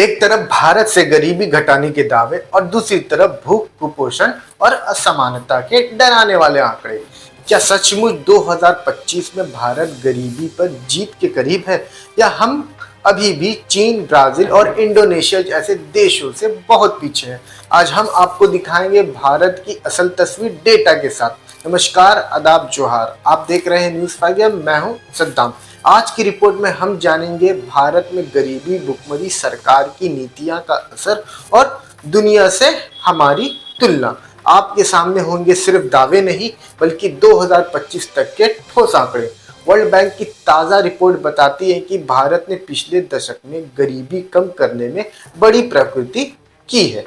एक तरफ भारत से गरीबी घटाने के दावे और दूसरी तरफ भूख, कुपोषण और असमानता के डराने वाले आंकड़े। क्या सचमुच 2025 में भारत गरीबी पर जीत के करीब है, या हम अभी भी चीन, ब्राजील और इंडोनेशिया जैसे देशों से बहुत पीछे हैं? आज हम आपको दिखाएंगे भारत की असल तस्वीर डेटा के साथ। नमस्कार, आदाब, जोहार। आप देख रहे हैं न्यूज़ 5 मैं हूं सद्दाम। आज की रिपोर्ट में हम जानेंगे भारत में गरीबी, भुखमरी, सरकार की नीतियां का असर और दुनिया से हमारी तुलना। आपके सामने होंगे सिर्फ दावे नहीं, बल्कि 2025 तक के ठोस आंकड़े। वर्ल्ड बैंक की ताज़ा रिपोर्ट बताती है कि भारत ने पिछले दशक में गरीबी कम करने में बड़ी प्रगति की है।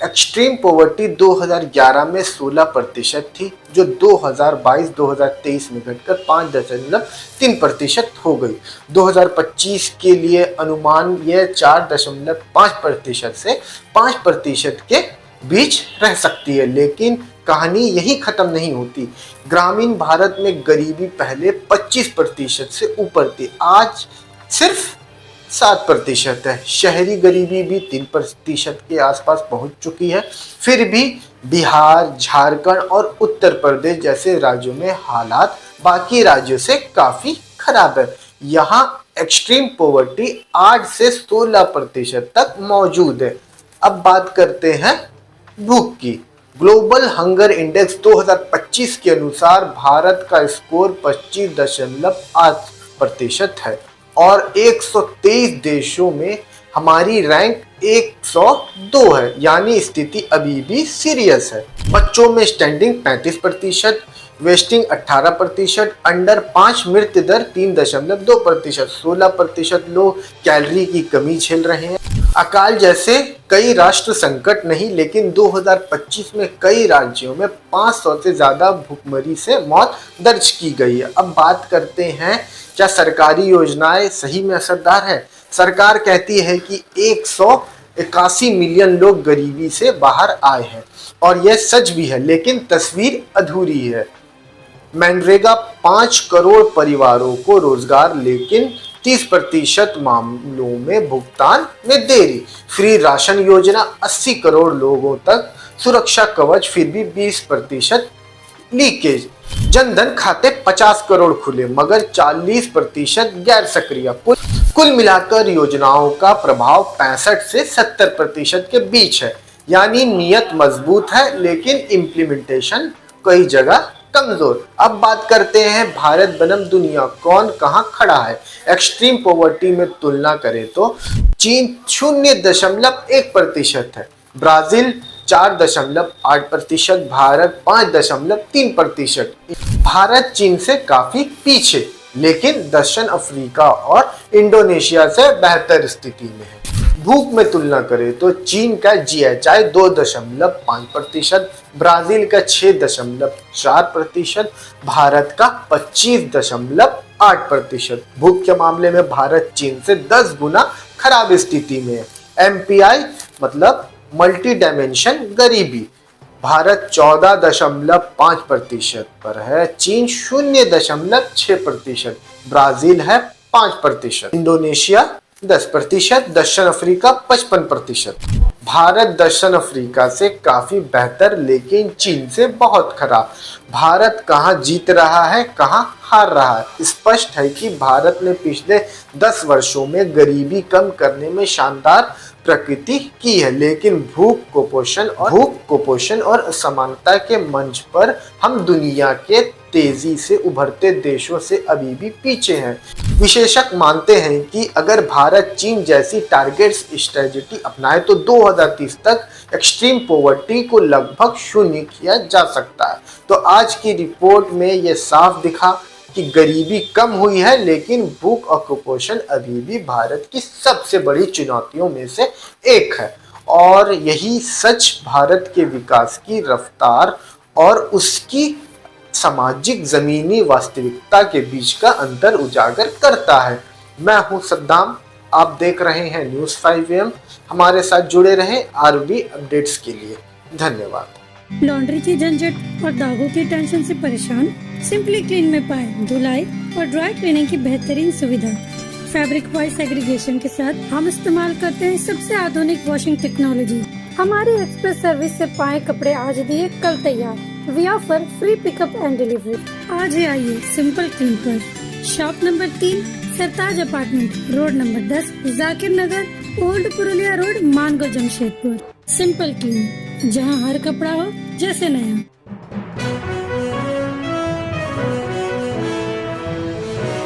एक्सट्रीम पॉवर्टी 2011 में 16% थी, जो 2022-2023 में घटकर 5.3% हो गई। 2025 के लिए अनुमान यह 4.5% से 5% के बीच रह सकती है। लेकिन कहानी यही खत्म नहीं होती। ग्रामीण भारत में गरीबी पहले 25% से ऊपर थी, आज सिर्फ 7% है। शहरी गरीबी भी 3% के आसपास पहुंच चुकी है। फिर भी बिहार, झारखंड और उत्तर प्रदेश जैसे राज्यों में हालात बाकी राज्यों से काफी खराब है। यहाँ एक्सट्रीम पॉवर्टी 8 से 16% तक मौजूद है। अब बात करते हैं भूख की। ग्लोबल हंगर इंडेक्स 2025 के अनुसार भारत का स्कोर 25.8% है और 123 देशों में हमारी रैंक 102 है, यानी स्थिति अभी भी सीरियस है। बच्चों में स्टैंडिंग 35%, वेस्टिंग 18%, अंडर 5 मृत्यु दर 3.2%, 16% लोग कैलोरी की कमी झेल रहे हैं। अकाल जैसे कई राष्ट्र संकट नहीं, लेकिन 2025 में कई राज्यों में 500 से ज्यादा भूखमरी से मौत दर्ज की गई है। अब बात करते हैं, क्या सरकारी योजनाएं सही में असरदार है? सरकार कहती है कि 181 मिलियन लोग गरीबी से बाहर आए हैं और यह सच भी है, लेकिन तस्वीर अधूरी है। मनरेगा 5 करोड़ परिवारों को रोजगार, लेकिन 30% मामलों में भुगतान में देरी। फ्री राशन योजना 80 करोड़ लोगों तक, सुरक्षा कवच फिर भी 20% लीकेज। जनधन खाते 50 करोड़ खुले, मगर 40% गैर सक्रिय। कुल मिलाकर योजनाओं का प्रभाव 65 से 70% के बीच है, यानी नीयत मजबूत है, लेकिन इम्प्लीमेंटेशन कई जगह कमजोर। अब बात करते हैं भारत बनाम दुनिया, कौन कहां खड़ा है। एक्सट्रीम पॉवर्टी में तुलना करें तो चीन 0.1% है, ब्राजील 4.8%, भारत 5.3%। भारत चीन से काफी पीछे, लेकिन दक्षिण अफ्रीका और इंडोनेशिया से बेहतर स्थिति में है। भूख में तुलना करें तो चीन का GHI 2.5%, ब्राजील का 6.4%, भारत का 25.8%। भूख के मामले में भारत चीन से 10 गुना खराब स्थिति में है। MPI मतलब मल्टी डायमेंशन गरीबी, भारत 14.5% पर है, चीन 0.6%, ब्राजील है 5%, इंडोनेशिया 10%, दक्षिण अफ्रीका 55%। भारत दक्षिण अफ्रीका से काफी बेहतर, लेकिन चीन से बहुत खराब। भारत कहां जीत रहा है, कहां हार रहा है? स्पष्ट है कि भारत ने पिछले 10 वर्षों में गरीबी कम करने में शानदार प्रगति की है, लेकिन भूख, कुपोषण और असमानता के मंच पर हम दुनिया के तेजी से उभरते देशों से अभी भी पीछे हैं। विशेषज्ञ मानते हैं कि अगर भारत चीन जैसी टारगेट्स स्ट्रेटजी अपनाए तो 2030 तक एक्सट्रीम पॉवर्टी को लगभग शून्य किया जा सकता है। तो आज की रिपोर्ट में यह साफ दिखा कि गरीबी कम हुई है, लेकिन भूख और कुपोषण अभी भी भारत की सबसे बड़ी चुनौतियों में से एक है। और यही सच भारत के विकास की रफ्तार और उसकी सामाजिक जमीनी वास्तविकता के बीच का अंतर उजागर करता है। मैं हूं सद्दाम, आप देख रहे हैं न्यूज़ 5am। हमारे साथ जुड़े रहें RB अपडेट्स के लिए। धन्यवाद। लॉन्ड्री की झंझट और दागों की टेंशन से परेशान? सिंपली क्लीन में पाएं धुलाई और ड्राई क्लीनिंग की बेहतरीन सुविधा। फैब्रिक वॉइस एग्रीगेशन के साथ हम इस्तेमाल करते हैं सबसे आधुनिक वॉशिंग टेक्नोलॉजी। हमारी एक्सप्रेस सर्विस से पाए कपड़े आज दिए कल तैयार। We offer free pickup and delivery. आज ही आइए सिंपल क्लीन पर। Shop number 3, Sartaj apartment, road number 10, Zakir Nagar, old Purulia road, Mango, Jamshedpur. Simple clean, जहां हर कपड़ा हो जैसे नया।